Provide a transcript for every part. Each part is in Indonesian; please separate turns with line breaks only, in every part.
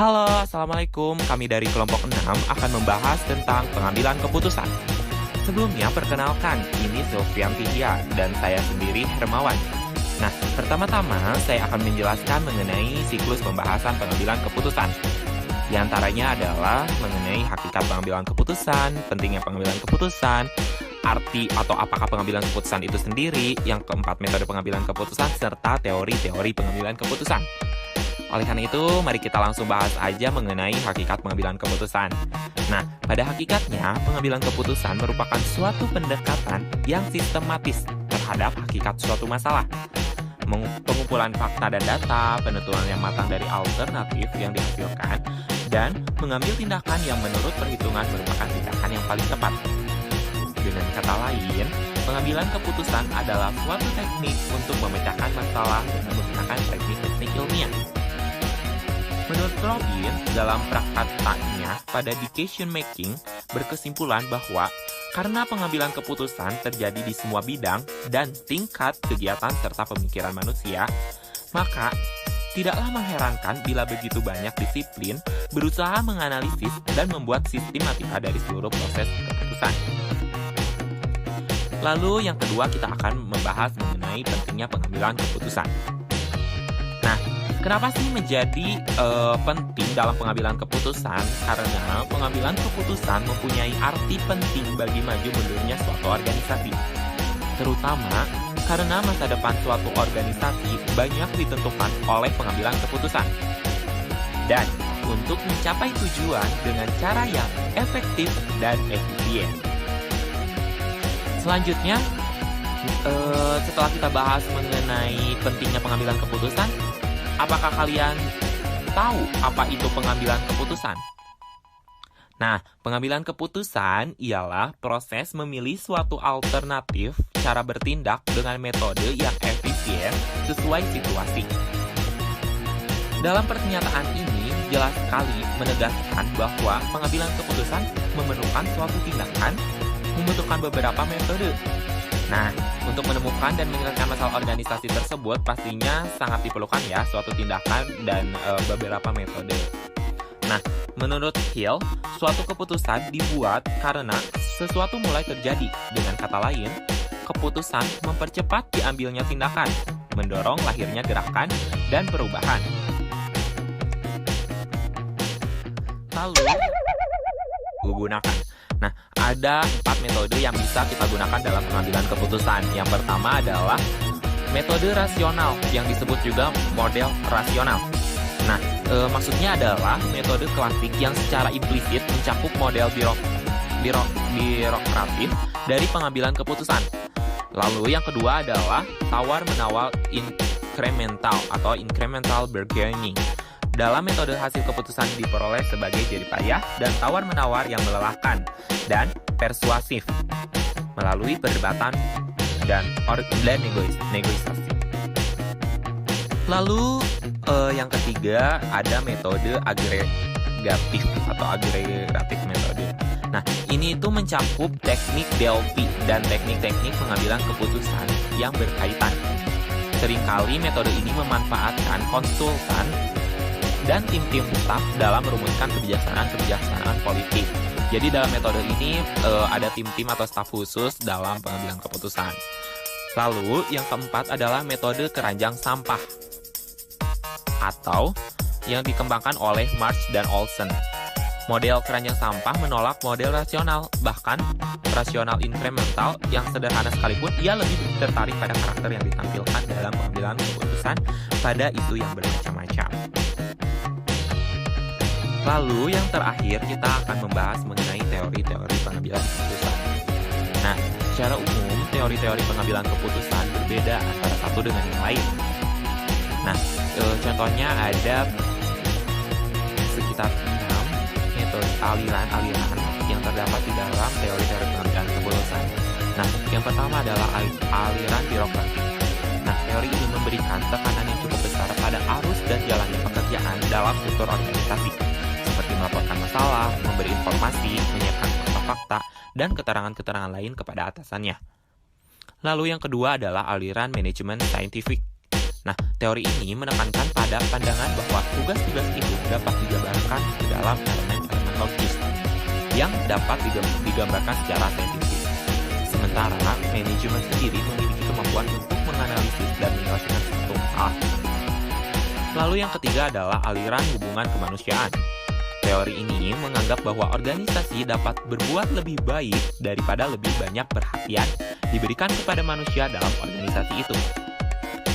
Halo, Assalamualaikum. Kami dari kelompok 6 akan membahas tentang pengambilan keputusan. Sebelumnya, perkenalkan, ini Sofyan Tihya dan saya sendiri Hermawan. Nah, pertama-tama saya akan menjelaskan mengenai siklus pembahasan pengambilan keputusan. Di antaranya adalah mengenai hakikat pengambilan keputusan, pentingnya pengambilan keputusan, arti atau apakah pengambilan keputusan itu sendiri, yang keempat metode pengambilan keputusan, serta teori-teori pengambilan keputusan. Oleh karena itu, mari kita langsung bahas aja mengenai hakikat pengambilan keputusan. Nah, pada hakikatnya, pengambilan keputusan merupakan suatu pendekatan yang sistematis terhadap hakikat suatu masalah. Pengumpulan fakta dan data, penentuan yang matang dari alternatif yang dihasilkan, dan mengambil tindakan yang menurut perhitungan merupakan tindakan yang paling tepat. Dengan kata lain, pengambilan keputusan adalah suatu teknik untuk memecahkan masalah dengan menggunakan teknik-teknik ilmiah. Menurut Robin, dalam prakteknya pada decision making berkesimpulan bahwa karena pengambilan keputusan terjadi di semua bidang dan tingkat kegiatan serta pemikiran manusia, maka tidaklah mengherankan bila begitu banyak disiplin berusaha menganalisis dan membuat sistematika dari seluruh proses keputusan. Lalu yang kedua, kita akan membahas mengenai pentingnya pengambilan keputusan. Nah, kenapa sih menjadi penting dalam pengambilan keputusan? Karena pengambilan keputusan mempunyai arti penting bagi maju mundurnya suatu organisasi. Terutama karena masa depan suatu organisasi banyak ditentukan oleh pengambilan keputusan. Dan untuk mencapai tujuan dengan cara yang efektif dan efisien. Selanjutnya, setelah kita bahas mengenai pentingnya pengambilan keputusan, apakah kalian tahu apa itu pengambilan keputusan? Nah, pengambilan keputusan ialah proses memilih suatu alternatif cara bertindak dengan metode yang efisien sesuai situasi. Dalam pernyataan ini, jelas sekali menegaskan bahwa pengambilan keputusan memerlukan suatu tindakan membutuhkan beberapa metode. Nah, untuk menemukan dan menyelesaikan masalah organisasi tersebut pastinya sangat diperlukan ya suatu tindakan dan beberapa metode. Nah, menurut Hill, suatu keputusan dibuat karena sesuatu mulai terjadi. Dengan kata lain, keputusan mempercepat diambilnya tindakan, mendorong lahirnya gerakan dan perubahan. Lalu, gunakan. Nah, ada 4 metode yang bisa kita gunakan dalam pengambilan keputusan. Yang pertama adalah metode rasional yang disebut juga model rasional. Nah, maksudnya adalah metode klasik yang secara implisit mencakup model birokratif dari pengambilan keputusan. Lalu yang kedua adalah tawar-menawar incremental atau incremental bargaining. Dalam metode hasil keputusan diperoleh sebagai jerih payah dan tawar-menawar yang melelahkan dan persuasif melalui perdebatan dan negosiasi. Lalu yang ketiga ada metode agregatif atau agregatif metode. Nah, ini itu mencakup teknik Delphi dan teknik-teknik pengambilan keputusan yang berkaitan. Seringkali metode ini memanfaatkan konsultan dan tim-tim staf dalam merumuskan kebijaksanaan politik. Jadi dalam metode ini ada tim-tim atau staf khusus dalam pengambilan keputusan. Lalu yang keempat adalah metode keranjang sampah atau yang dikembangkan oleh March dan Olson. Model keranjang sampah menolak model rasional, bahkan rasional incremental yang sederhana sekalipun ia lebih tertarik pada karakter yang ditampilkan dalam pengambilan keputusan pada isu yang bermacam-macam. Lalu yang terakhir kita akan membahas mengenai teori-teori pengambilan keputusan. Nah, secara umum teori-teori pengambilan keputusan berbeda antara satu dengan yang lain. Nah, contohnya ada sekitar 6 metode aliran-aliran yang terdapat di dalam teori-teori pengambilan keputusan. Nah, yang pertama adalah aliran birokratif. Nah, teori ini memberikan tekanan yang cukup besar pada arus dan jalannya pekerjaan dalam struktur organisasi, seperti melaporkan masalah, memberi informasi, menyiapkan fakta-fakta, dan keterangan-keterangan lain kepada atasannya. Lalu yang kedua adalah aliran manajemen saintifik. Nah, teori ini menekankan pada pandangan bahwa tugas-tugas itu dapat dijabarkan dalam elemen-elemen logis yang dapat digambarkan secara saintifik. Sementara manajemen sendiri memiliki kemampuan untuk menganalisis dan menyelesaikan suatu masalah. Lalu yang ketiga adalah aliran hubungan kemanusiaan. Teori ini menganggap bahwa organisasi dapat berbuat lebih baik daripada lebih banyak perhatian diberikan kepada manusia dalam organisasi itu.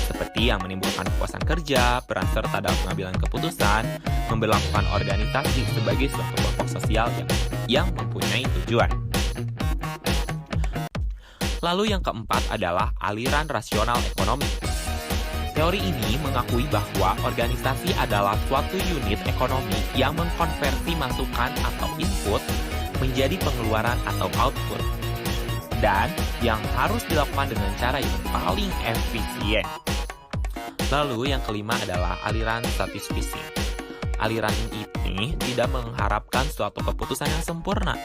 Seperti yang menimbulkan kepuasan kerja, peran serta dalam pengambilan keputusan, memperlakukan organisasi sebagai suatu kelompok sosial yang mempunyai tujuan. Lalu yang keempat adalah aliran rasional ekonomi. Teori ini mengakui bahwa organisasi adalah suatu unit ekonomi yang mengkonversi masukan atau input menjadi pengeluaran atau output, dan yang harus dilakukan dengan cara yang paling efisien. Lalu yang kelima adalah aliran statistik. Aliran ini tidak mengharapkan suatu keputusan yang sempurna,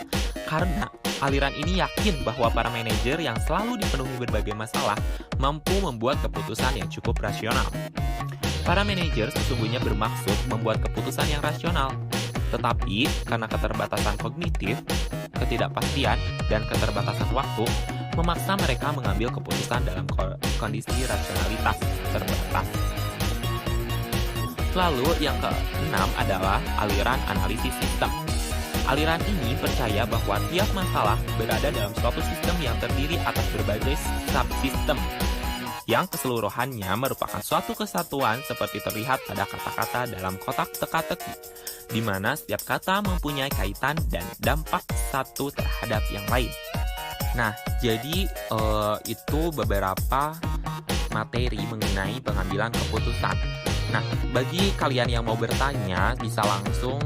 karena aliran ini yakin bahwa para manajer yang selalu dipenuhi berbagai masalah mampu membuat keputusan yang cukup rasional. Para manajer sesungguhnya bermaksud membuat keputusan yang rasional, tetapi karena keterbatasan kognitif, ketidakpastian, dan keterbatasan waktu, memaksa mereka mengambil keputusan dalam kondisi rasionalitas terbatas. Lalu yang keenam adalah aliran analisis sistem. Aliran ini percaya bahwa tiap masalah berada dalam suatu sistem yang terdiri atas berbagai subsistem, yang keseluruhannya merupakan suatu kesatuan seperti terlihat pada kata-kata dalam kotak teka-teki, di mana setiap kata mempunyai kaitan dan dampak satu terhadap yang lain. Nah, jadi itu beberapa materi mengenai pengambilan keputusan. Nah, bagi kalian yang mau bertanya, bisa langsung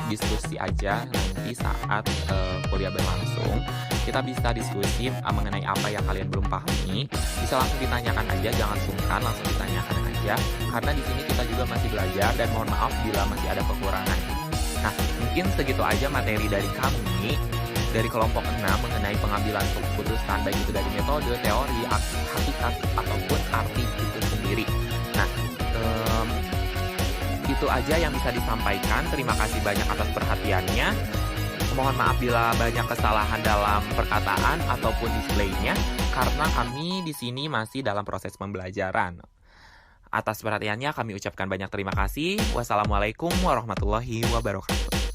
diskusi aja nanti saat kuliah berlangsung. Kita bisa diskusi mengenai apa yang kalian belum pahami. Bisa langsung ditanyakan aja, jangan sungkan, langsung ditanyakan aja. Karena di sini kita juga masih belajar dan mohon maaf bila masih ada kekurangan. Nah, mungkin segitu aja materi dari kami dari kelompok 6 mengenai pengambilan keputusan, baik itu dari metode, teori, hakikat, ataupun arti itu sendiri. Nah, itu aja yang bisa disampaikan. Terima kasih banyak atas perhatiannya. Mohon maaf bila banyak kesalahan dalam perkataan ataupun displaynya, karena kami di sini masih dalam proses pembelajaran. Atas perhatiannya kami ucapkan banyak terima kasih. Wassalamualaikum warahmatullahi wabarakatuh.